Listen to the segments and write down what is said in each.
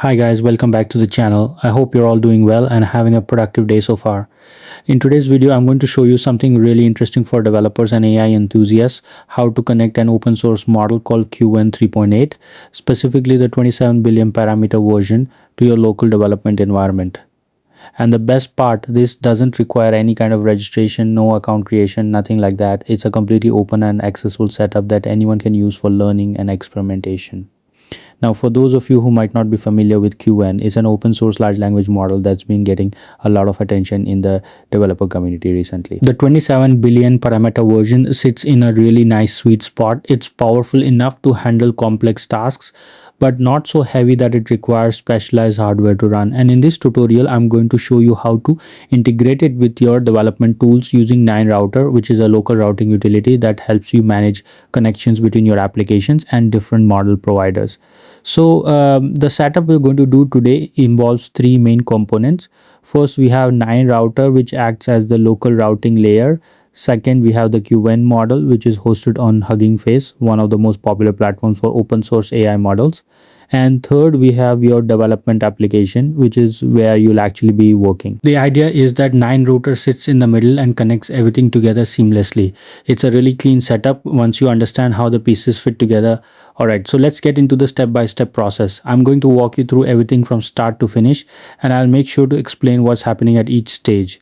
Hi guys, welcome back to the channel. I hope you're all doing well and having a productive day so far. In today's video, I'm going to show you something really interesting for developers and AI enthusiasts, how to connect an open source model called Qwen 3.8, specifically the 27 billion parameter version, to your local development environment. And the best part, this doesn't require any kind of registration, no account creation, nothing like that. It's a completely open and accessible setup that anyone can use for learning and experimentation. Now, for those of you who might not be familiar with Qwen, it's an open source large language model that's been getting a lot of attention in the developer community recently. The 27 billion parameter version sits in a really nice sweet spot. It's powerful enough to handle complex tasks, but not so heavy that it requires specialized hardware to run. And in this tutorial, I'm going to show you how to integrate it with your development tools using 9router, which is a local routing utility that helps you manage connections between your applications and different model providers. So the setup we're going to do today involves three main components. First, we have 9router, which acts as the local routing layer. Second, we have the Qwen model, which is hosted on Hugging Face, one of the most popular platforms for open source AI models. And third, we have your development application, which is where you'll actually be working. The idea is that 9router sits in the middle and connects everything together seamlessly. It's a really clean setup once you understand how the pieces fit together. Alright, so let's get into the step-by-step process. I'm going to walk you through everything from start to finish, and I'll make sure to explain what's happening at each stage.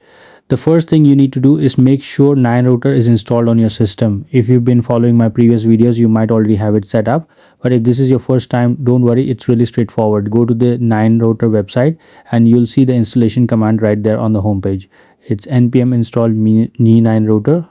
The first thing you need to do is make sure 9router is installed on your system. If you've been following my previous videos, you might already have it set up. But if this is your first time, don't worry, it's really straightforward. Go to the 9router website and you'll see the installation command right there on the homepage. It's npm install ni9router.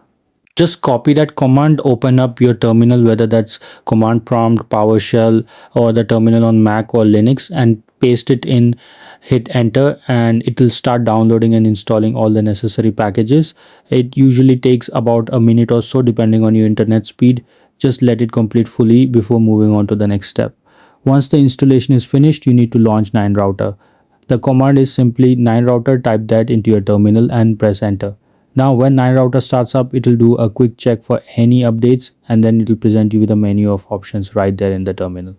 Just copy that command, open up your terminal, whether that's command prompt, PowerShell, or the terminal on Mac or Linux, and paste it in, hit enter, and it will start downloading and installing all the necessary packages. It usually takes about a minute or so depending on your internet speed. Just let it complete fully before moving on to the next step. Once the installation is finished, you need to launch 9router. The command is simply 9router, type that into your terminal and press enter. Now when 9router starts up, it will do a quick check for any updates, and then it will present you with a menu of options right there in the terminal.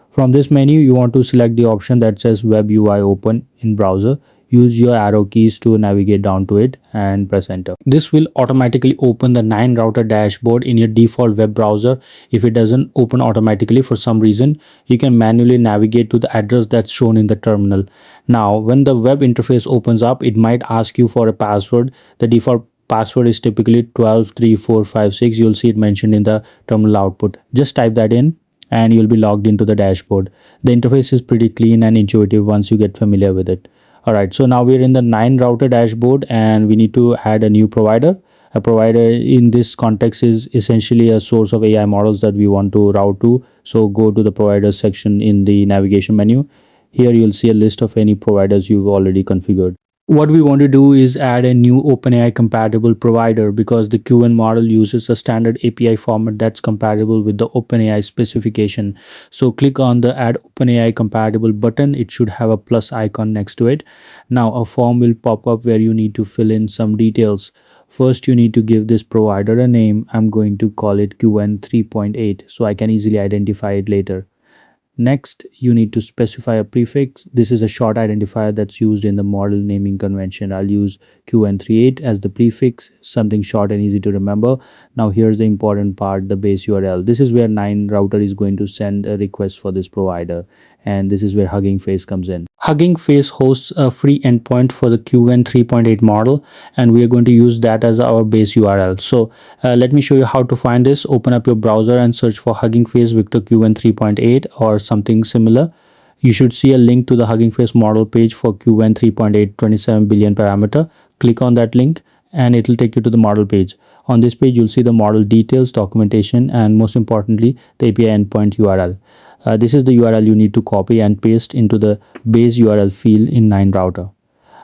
From this menu, you want to select the option that says Web UI Open in browser. Use your arrow keys to navigate down to it and press enter. This will automatically open the 9router dashboard in your default web browser. If it doesn't open automatically for some reason, you can manually navigate to the address that's shown in the terminal. Now, when the web interface opens up, it might ask you for a password. The default password is typically 123456. You'll see it mentioned in the terminal output. Just type that in and you'll be logged into the dashboard. The interface is pretty clean and intuitive once you get familiar with it. Alright, so now we're in the 9router dashboard and we need to add a new provider. A provider in this context is essentially a source of AI models that we want to route to. So go to the providers section in the navigation menu. Here you'll see a list of any providers you've already configured. What we want to do is add a new OpenAI-compatible provider because the Qwen model uses a standard API format that's compatible with the OpenAI specification. So click on the Add OpenAI-compatible button. It should have a plus icon next to it. Now a form will pop up where you need to fill in some details. First, you need to give this provider a name. I'm going to call it Qwen 3.8 so I can easily identify it later. Next, you need to specify a prefix. This is a short identifier that's used in the model naming convention. I'll use Qwen 3.8 as the prefix, something short and easy to remember. Now here's the important part, the base URL. This is where 9router is going to send a request for this provider, and this is where Hugging Face comes in. Hugging Face hosts a free endpoint for the Qwen 3.8 model, and we are going to use that as our base URL. So let me show you how to find this. Open up your browser and search for Hugging Face Victor Qwen 3.8 or something similar. You should see a link to the Hugging Face model page for Qwen 3.8 27 billion parameter. Click on that link and it will take you to the model page. On this page, you'll see the model details, documentation, and most importantly, the API endpoint URL. This is the URL you need to copy and paste into the base URL field in 9router.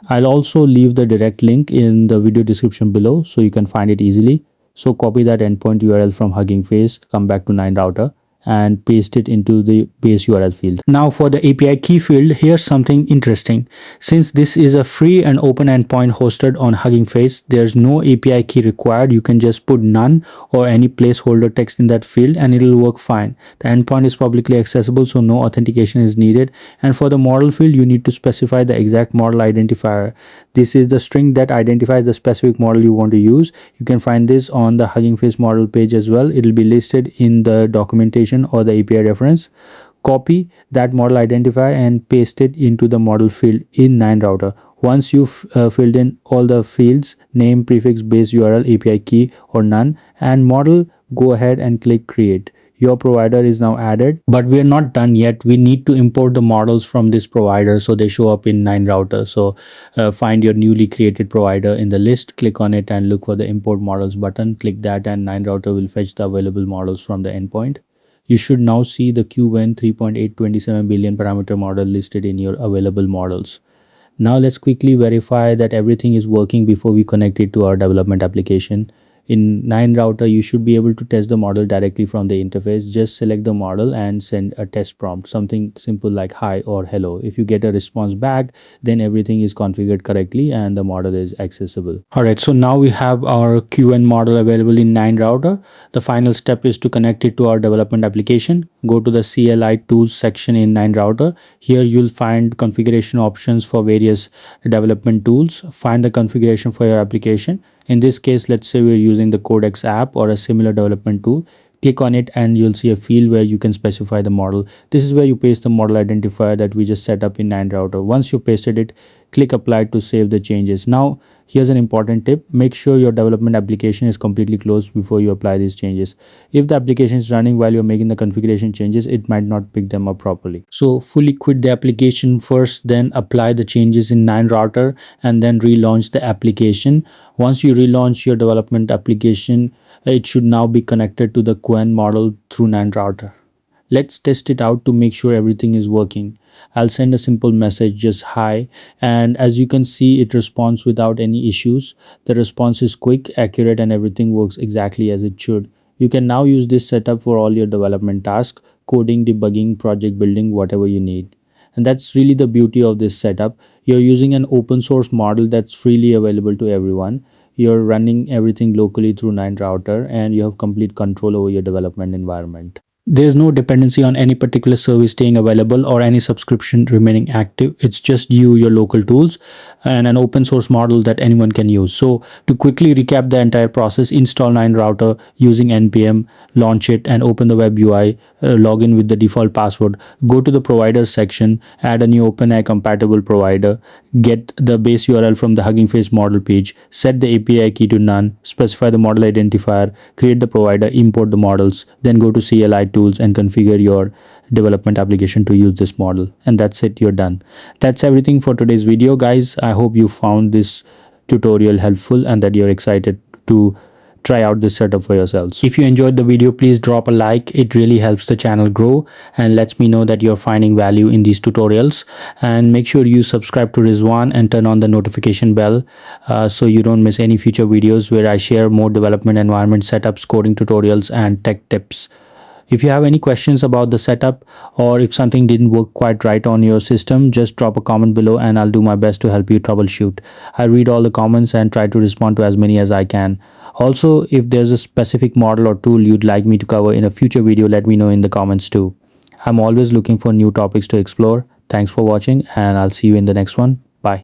I'll also leave the direct link in the video description below so you can find it easily. So copy that endpoint URL from Hugging Face, come back to 9router and paste it into the base URL field. Now for the API key field, here's something interesting. Since this is a free and open endpoint hosted on Hugging Face, there's no API key required. You can just put none or any placeholder text in that field and it'll work fine. The endpoint is publicly accessible, so no authentication is needed. And for the model field, you need to specify the exact model identifier. This is the string that identifies the specific model you want to use. You can find this on the Hugging Face model page as well. It'll be listed in the documentation or the API reference. Copy that model identifier and paste it into the model field in 9 router. Once you've filled in all the fields, name, prefix, base URL, API key or none, and model, go ahead and click create. Your provider is now added, but we are not done yet. We need to import the models from this provider so they show up in 9 router. So find your newly created provider in the list, click on it and look for the import models button. Click that and 9 router will fetch the available models from the endpoint. You should now see the Qwen 3.8 27 billion parameter model listed in your available models. Now let's quickly verify that everything is working before we connect it to our development application. In 9 router, you should be able to test the model directly from the interface. Just select the model and send a test prompt, something simple like hi or hello. If you get a response back, then everything is configured correctly and the model is accessible. Alright, so now we have our QN model available in 9 router. The final step is to connect it to our development application. Go to the CLI Tools section in 9 router. Here you'll find configuration options for various development tools. Find the configuration for your application. In this case, let's say we're using the Codex app or a similar development tool. Click on it and you'll see a field where you can specify the model. This is where you paste the model identifier that we just set up in 9 router. Once you pasted it, click apply to save the changes. Now, here's an important tip. Make sure your development application is completely closed before you apply these changes. If the application is running while you're making the configuration changes, it might not pick them up properly. So fully quit the application first, then apply the changes in 9 router and then relaunch the application. Once you relaunch your development application, it should now be connected to the Qwen model through 9 router. Let's test it out to make sure everything is working. I'll send a simple message, just hi, and as you can see, it responds without any issues. The response is quick, accurate, and everything works exactly as it should. You can now use this setup for all your development tasks, coding, debugging, project building, whatever you need. And that's really the beauty of this setup. You're using an open source model that's freely available to everyone. You're running everything locally through 9 router and you have complete control over your development environment. There's no dependency on any particular service staying available or any subscription remaining active. It's just you, your local tools, and an open source model that anyone can use. So to quickly recap the entire process, install 9 router using npm, launch it and open the web UI, log in with the default password, go to the provider section, add a new OpenAI-compatible provider, get the base URL from the Hugging Face model page, set the API key to none, specify the model identifier, create the provider, import the models, then go to CLI Tools and configure your development application to use this model. And that's it, you're done. That's everything for today's video, guys. I hope you found this tutorial helpful and that you're excited to try out this setup for yourselves. If you enjoyed the video, please drop a like. It really helps the channel grow and lets me know that you're finding value in these tutorials. And make sure you subscribe to Rizwan and turn on the notification bell so you don't miss any future videos where I share more development environment setups, coding tutorials, and tech tips. If you have any questions about the setup or if something didn't work quite right on your system, just drop a comment below and I'll do my best to help you troubleshoot. I read all the comments and try to respond to as many as I can. Also, if there's a specific model or tool you'd like me to cover in a future video, let me know in the comments too. I'm always looking for new topics to explore. Thanks for watching and I'll see you in the next one.